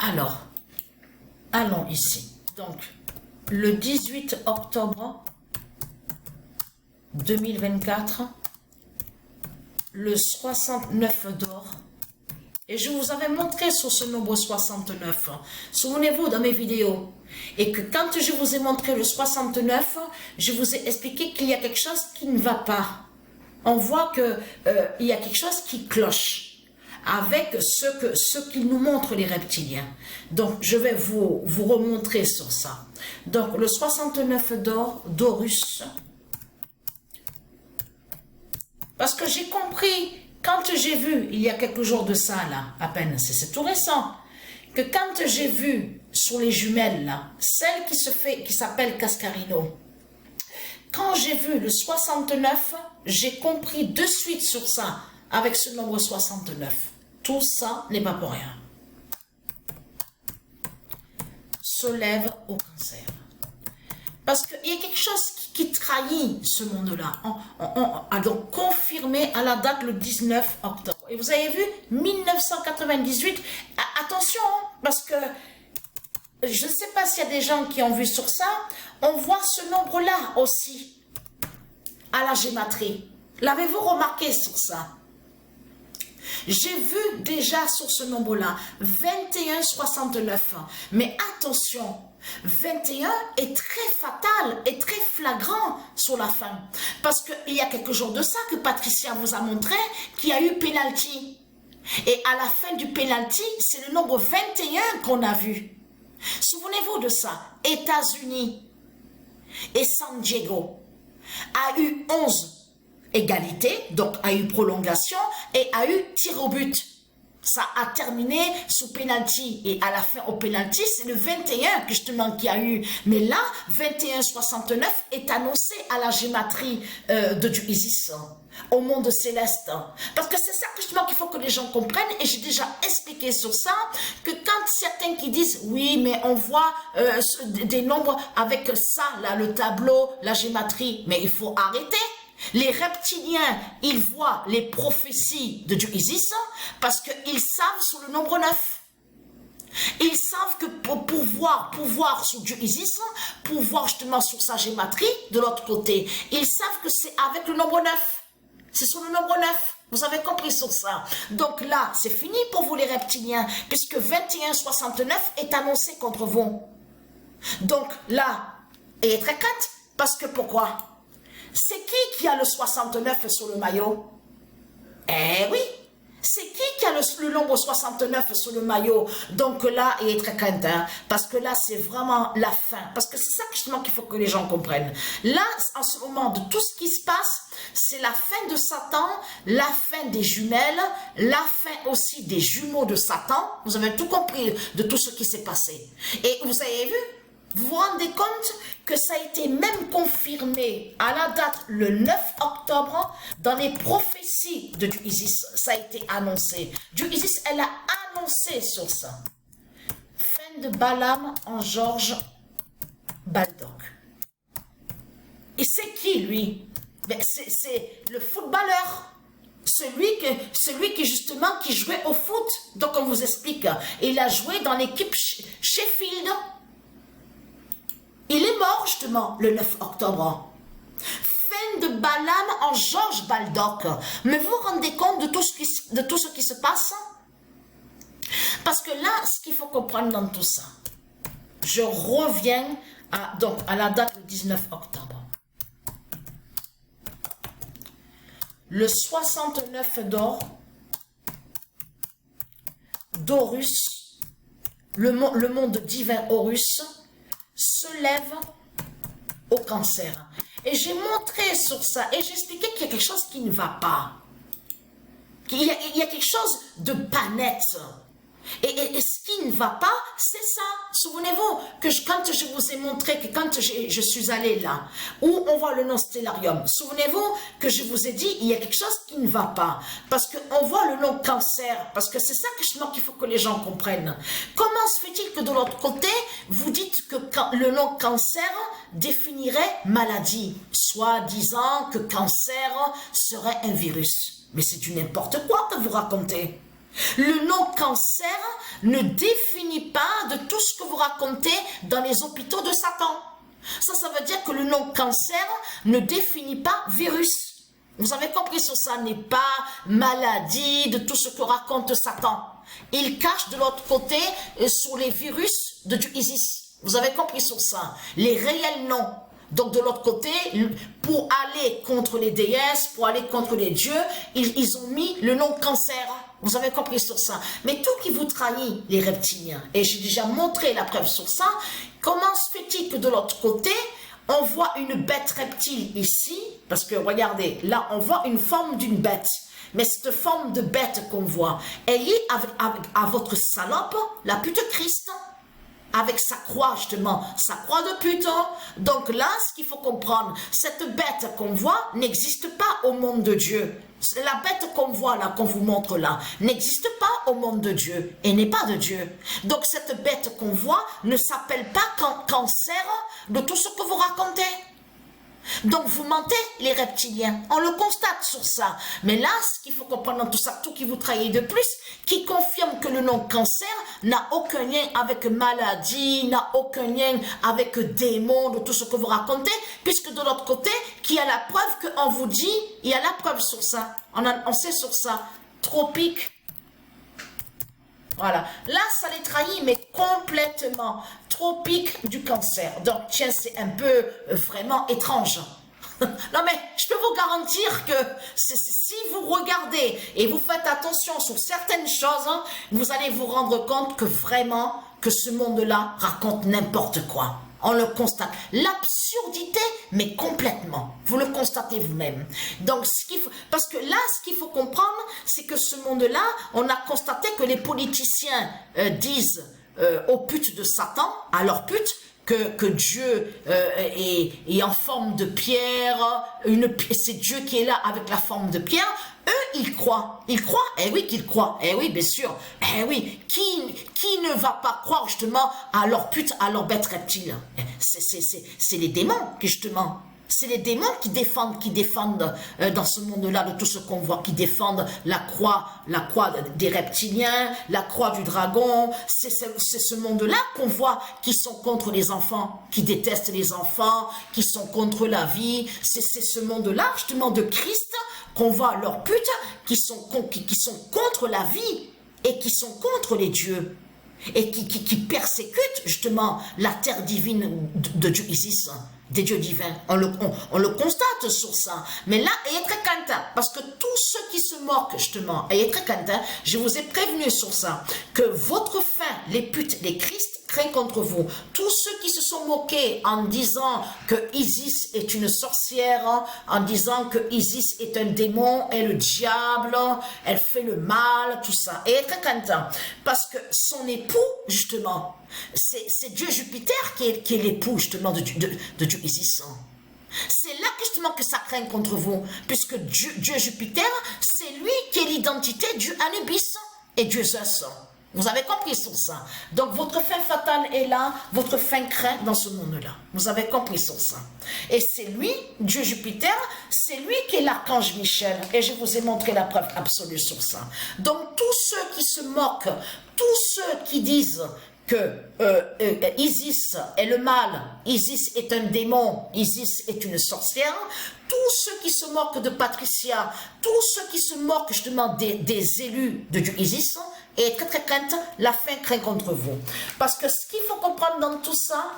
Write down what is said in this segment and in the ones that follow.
Alors, allons ici. Donc, le 18 octobre 2024, le 69 d'or. Et je vous avais montré sur ce nombre 69. Souvenez-vous dans mes vidéos. Et que quand je vous ai montré le 69, je vous ai expliqué qu'il y a quelque chose qui ne va pas. On voit que il y a quelque chose qui cloche avec ce qu'ils nous montrent les reptiliens. Donc, je vais vous remontrer sur ça. Donc, le 69 d'or, d'Horus. Parce que j'ai compris, quand j'ai vu, il y a quelques jours de ça, là, à peine, c'est tout récent, que quand j'ai vu sur les jumelles, là, celle qui s'appelle Cascarino, quand j'ai vu le 69, j'ai compris de suite sur ça, avec ce nombre 69. Tout ça n'est pas pour rien. Se lève au cancer. Parce qu'il y a quelque chose qui trahit ce monde-là. On a donc confirmé à la date le 19 octobre. Et vous avez vu, 1998, attention, parce que je ne sais pas s'il y a des gens qui ont vu sur ça, on voit ce nombre-là aussi à la gématrie. L'avez-vous remarqué sur ça? J'ai vu déjà sur ce nombre-là 2169. Mais attention, 21 est très fatal et très flagrant sur la fin. Parce qu'il y a quelques jours de ça que Patricia vous a montré qu'il y a eu penalty. Et à la fin du penalty, c'est le nombre 21 qu'on a vu. Souvenez-vous de ça. États-Unis et San Diego a eu 11 égalité, donc a eu prolongation et a eu tir au but. Ça a terminé sous penalty et à la fin au penalty, c'est le 21 justement qui a eu. Mais là, 21-69 est annoncé à la gématrie de du Isis, au monde céleste. Parce que c'est ça justement qu'il faut que les gens comprennent et j'ai déjà expliqué sur ça que quand certains qui disent oui mais on voit des nombres avec ça, là, le tableau, la gématrie, mais il faut arrêter. Les reptiliens, ils voient les prophéties de Dieu Isis parce qu'ils savent sur le nombre 9. Ils savent que pour pouvoir sur Dieu Isis, pouvoir justement sur sa gématrie de l'autre côté, ils savent que c'est avec le nombre 9. C'est sur le nombre 9. Vous avez compris sur ça. Donc là, c'est fini pour vous les reptiliens puisque 21-69 est annoncé contre vous. Donc là, et très crainte parce que pourquoi? C'est qui a le 69 sur le maillot? Eh oui, c'est qui a le nombre 69 sur le maillot? Donc là, il est très craint, hein, parce que là, c'est vraiment la fin. Parce que c'est ça justement qu'il faut que les gens comprennent. Là, en ce moment, de tout ce qui se passe, c'est la fin de Satan, la fin des jumelles, la fin aussi des jumeaux de Satan. Vous avez tout compris de tout ce qui s'est passé. Et vous avez vu? Vous vous rendez compte que ça a été même confirmé à la date le 9 octobre dans les prophéties de Isis. Ça a été annoncé. Isis, elle a annoncé sur ça. Fin de Balaam en Georges Baldock. Et c'est qui lui? Ben, c'est le footballeur. Celui qui justement qui jouait au foot. Donc on vous explique. Il a joué dans l'équipe Sheffield. Il est mort justement le 9 octobre. Fin de Balaam en Georges Baldock. Mais vous vous rendez compte de tout ce qui se passe? Parce que là, ce qu'il faut comprendre dans tout ça, je reviens à la date du 19 octobre. Le 69 d'or, d'Horus, le monde divin Horus, se lève au cancer. Et j'ai montré sur ça et j'ai expliqué qu'il y a quelque chose qui ne va pas. Il y a quelque chose de pas net. Et ce qui ne va pas, c'est ça. Souvenez-vous que quand je vous ai montré que quand je suis allée là, où on voit le nom Stellarium, souvenez-vous que je vous ai dit, il y a quelque chose qui ne va pas. Parce qu'on voit le nom cancer, parce que c'est ça qu'il faut que les gens comprennent. Comment se fait-il que de l'autre côté, vous dites que le nom cancer définirait maladie, soit disant que cancer serait un virus. Mais c'est du n'importe quoi que vous racontez. Le nom cancer ne définit pas de tout ce que vous racontez dans les hôpitaux de Satan. Ça veut dire que le nom cancer ne définit pas virus. Vous avez compris sur ça, n'est pas maladie de tout ce que raconte Satan. Il cache de l'autre côté sur les virus de Dieu Isis. Vous avez compris sur ça. Les réels noms. Donc de l'autre côté, pour aller contre les déesses, pour aller contre les dieux, ils ont mis le nom cancer. Vous avez compris sur ça. Mais tout qui vous trahit, les reptiliens, et j'ai déjà montré la preuve sur ça, comment se fait-il que de l'autre côté, on voit une bête reptile ici, parce que regardez, là on voit une forme d'une bête. Mais cette forme de bête qu'on voit, elle est à votre salope, la pute Christ, avec sa croix justement, sa croix de pute. Donc là, ce qu'il faut comprendre, cette bête qu'on voit n'existe pas au monde de Dieu. La bête qu'on voit là, qu'on vous montre là, n'existe pas au monde de Dieu et n'est pas de Dieu. Donc cette bête qu'on voit ne s'appelle pas cancer de tout ce que vous racontez. Donc vous mentez les reptiliens, on le constate sur ça. Mais là, ce qu'il faut comprendre dans tout ça, tout qui vous trahit de plus, qui confirme que le nom cancer n'a aucun lien avec maladie, n'a aucun lien avec démon, de tout ce que vous racontez, puisque de l'autre côté, qui a la preuve qu'on vous dit, il y a la preuve sur ça, on sait sur ça, tropique. Voilà, là ça les trahit mais complètement, tropique du cancer. Donc tiens, c'est un peu vraiment étrange. Non mais je peux vous garantir que si vous regardez et vous faites attention sur certaines choses, hein, vous allez vous rendre compte que vraiment que ce monde-là raconte n'importe quoi. On le constate. L'absurdité, mais complètement. Vous le constatez vous-même. Donc, parce que là, ce qu'il faut comprendre, c'est que ce monde-là, on a constaté que les politiciens disent aux putes de Satan, à leurs putes, que Dieu est en forme de pierre, c'est Dieu qui est là avec la forme de pierre. Eux, ils croient. Ils croient? Eh oui qu'ils croient. Eh oui, bien sûr. Eh oui. Qui ne va pas croire justement à leur pute, à leur bête reptile? C'est les démons, justement. C'est les démons qui défendent dans ce monde-là de tout ce qu'on voit, qui défendent la croix des reptiliens, la croix du dragon. C'est ce monde-là qu'on voit qui sont contre les enfants, qui détestent les enfants, qui sont contre la vie. C'est ce monde-là, justement, de Christ qu'on voit leurs putes qui sont contre la vie et qui sont contre les dieux et qui persécutent justement la terre divine de Dieu Isis, des dieux divins. On le constate sur ça. Mais là, ayez très crainte, parce que tous ceux qui se moquent justement, ayez très crainte, je vous ai prévenu sur ça, que votre fin, les putes, les Christ, craignent contre vous. Tous ceux qui se sont moqués en disant que Isis est une sorcière, en disant que Isis est un démon, est le diable, elle fait le mal, tout ça. Et très content, parce que son époux, justement, c'est Dieu Jupiter qui est l'époux, justement, de Dieu Isis. C'est là justement que ça craint contre vous, puisque Dieu Jupiter, c'est lui qui est l'identité du Anubis et Dieu Zeus. Vous avez compris sur ça. Donc votre fin fatale est là, votre fin craint dans ce monde-là. Vous avez compris sur ça. Et c'est lui, Dieu Jupiter, c'est lui qui est l'archange Michel. Et je vous ai montré la preuve absolue sur ça. Donc tous ceux qui se moquent, tous ceux qui disent que Isis est le mal, Isis est un démon, Isis est une sorcière, tous ceux qui se moquent de Patricia, tous ceux qui se moquent justement des élus de Dieu Isis, et très crainte, la fin craint contre vous. Parce que ce qu'il faut comprendre dans tout ça,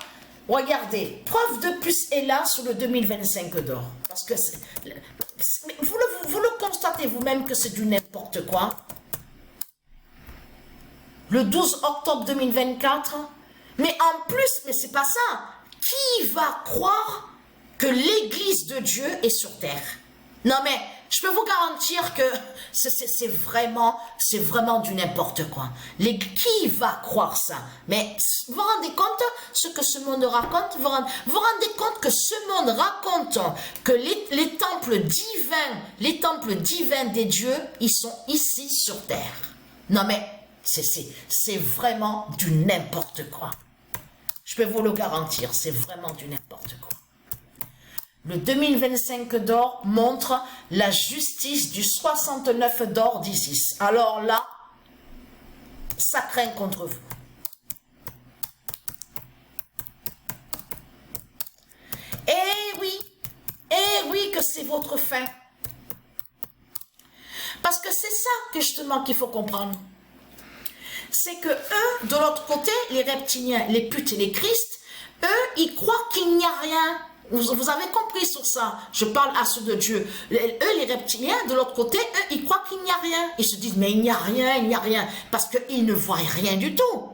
regardez, preuve de plus est là sur le 2025 d'or. Parce que vous le constatez vous-même que c'est du n'importe quoi. Le 12 octobre 2024, mais en plus, mais c'est pas ça, qui va croire que l'église de Dieu est sur terre? Non mais, je peux vous garantir que c'est vraiment du n'importe quoi. Qui va croire ça? Mais vous vous rendez compte ce que ce monde raconte? Vous vous rendez compte que ce monde raconte que les temples divins des dieux, ils sont ici sur terre. Non mais, c'est vraiment du n'importe quoi. Je peux vous le garantir, c'est vraiment du n'importe quoi. Le 2025 d'or montre la justice du 69 d'or d'Isis. Alors là, ça craint contre vous. Eh oui que c'est votre fin. Parce que c'est ça que justement qu'il faut comprendre. C'est que eux, de l'autre côté, les reptiliens, les putes et les Christ, eux, ils croient qu'il n'y a rien. Vous avez compris sur ça. Je parle à ceux de Dieu. Eux, les reptiliens, de l'autre côté, eux, ils croient qu'il n'y a rien. Ils se disent, mais il n'y a rien. Parce qu'ils ne voient rien du tout.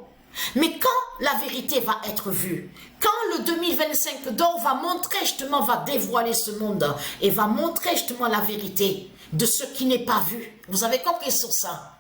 Mais quand la vérité va être vue, quand le 2025 d'or va montrer justement, va dévoiler ce monde et va montrer justement la vérité de ce qui n'est pas vu. Vous avez compris sur ça?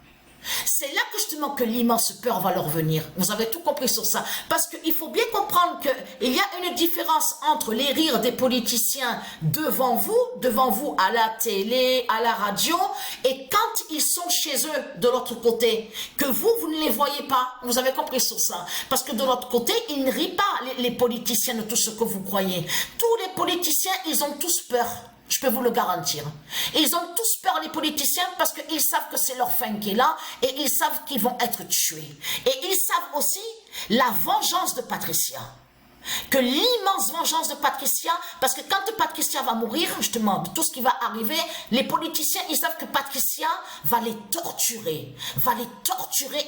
C'est là que justement que l'immense peur va leur venir. Vous avez tout compris sur ça. Parce qu'il faut bien comprendre qu'il y a une différence entre les rires des politiciens devant vous à la télé, à la radio, et quand ils sont chez eux de l'autre côté, que vous ne les voyez pas. Vous avez compris sur ça. Parce que de l'autre côté, ils ne rient pas les politiciens de tout ce que vous croyez. Tous les politiciens, ils ont tous peur. Je peux vous le garantir. Ils ont tous peur, les politiciens, parce qu'ils savent que c'est leur fin qui est là et ils savent qu'ils vont être tués. Et ils savent aussi la vengeance de Patricia. Que l'immense vengeance de Patricia, parce que quand Patricia va mourir, justement, de tout ce qui va arriver, les politiciens, ils savent que Patricia va les torturer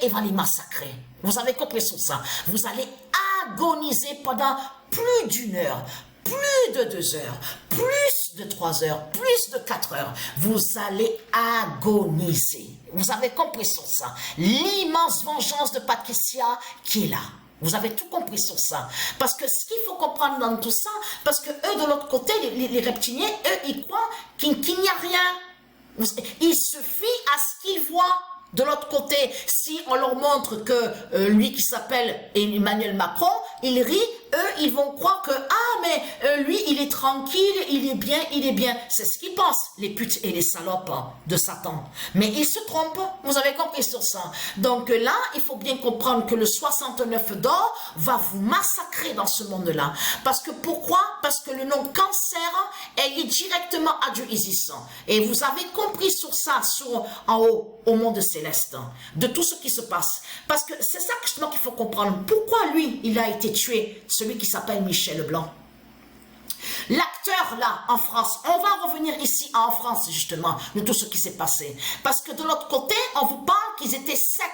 et va les massacrer. Vous avez compris sur ça. Vous allez agoniser pendant plus d'une heure. Plus de 2 heures, plus de 3 heures, plus de 4 heures, vous allez agoniser. Vous avez compris sur ça. L'immense vengeance de Patricia qui est là. Vous avez tout compris sur ça. Parce que ce qu'il faut comprendre dans tout ça, parce que eux de l'autre côté, les reptiliens, eux, ils croient qu'il n'y a rien. Il suffit à ce qu'ils voient. De l'autre côté, si on leur montre que lui qui s'appelle Emmanuel Macron, il rit, eux, ils vont croire que, ah, mais lui, il est tranquille, il est bien. C'est ce qu'ils pensent, les putes et les salopes de Satan. Mais ils se trompent, vous avez compris sur ça. Donc là, il faut bien comprendre que le 69 d'or va vous massacrer dans ce monde-là. Parce que pourquoi? Parce que le nom cancer est lié directement à Dieu Isis. Et vous avez compris sur ça, en haut, au monde céleste, de tout ce qui se passe. Parce que c'est ça justement qu'il faut comprendre. Pourquoi lui, il a été tué, celui qui s'appelle Michel Blanc. L'acteur là, en France, on va revenir ici en France justement, de tout ce qui s'est passé. Parce que de l'autre côté, on vous parle qu'ils étaient 7.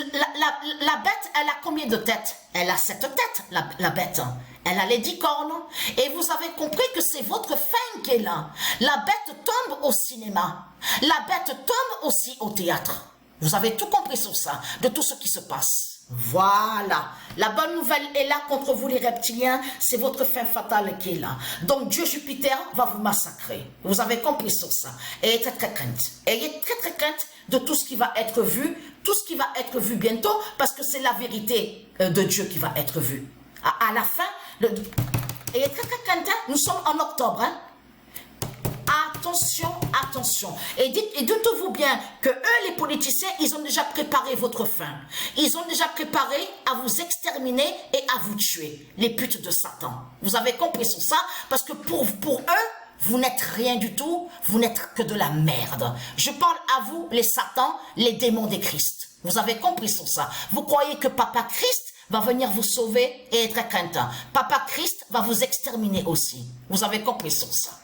La bête, elle a combien de têtes? Elle a 7 têtes, la bête. Elle a les 10 cornes. Et vous avez compris que c'est votre fin qui est là. La bête tombe au cinéma. La bête tombe aussi au théâtre. Vous avez tout compris sur ça, de tout ce qui se passe. Voilà, la bonne nouvelle est là contre vous les reptiliens, c'est votre fin fatale qui est là. Donc Dieu Jupiter va vous massacrer. Vous avez compris sur ça. Ayez très crainte. Ayez très crainte de tout ce qui va être vu, tout ce qui va être vu bientôt, parce que c'est la vérité de Dieu qui va être vue. À la fin, ayez très crainte, hein? Nous sommes en octobre, hein? Attention. Et dites-vous bien que eux, les politiciens, ils ont déjà préparé votre fin. Ils ont déjà préparé à vous exterminer et à vous tuer. Les putes de Satan. Vous avez compris sur ça? Parce que pour eux, vous n'êtes rien du tout. Vous n'êtes que de la merde. Je parle à vous, les Satans, les démons des Christ. Vous avez compris sur ça? Vous croyez que Papa Christ va venir vous sauver et être craintant. Papa Christ va vous exterminer aussi. Vous avez compris sur ça?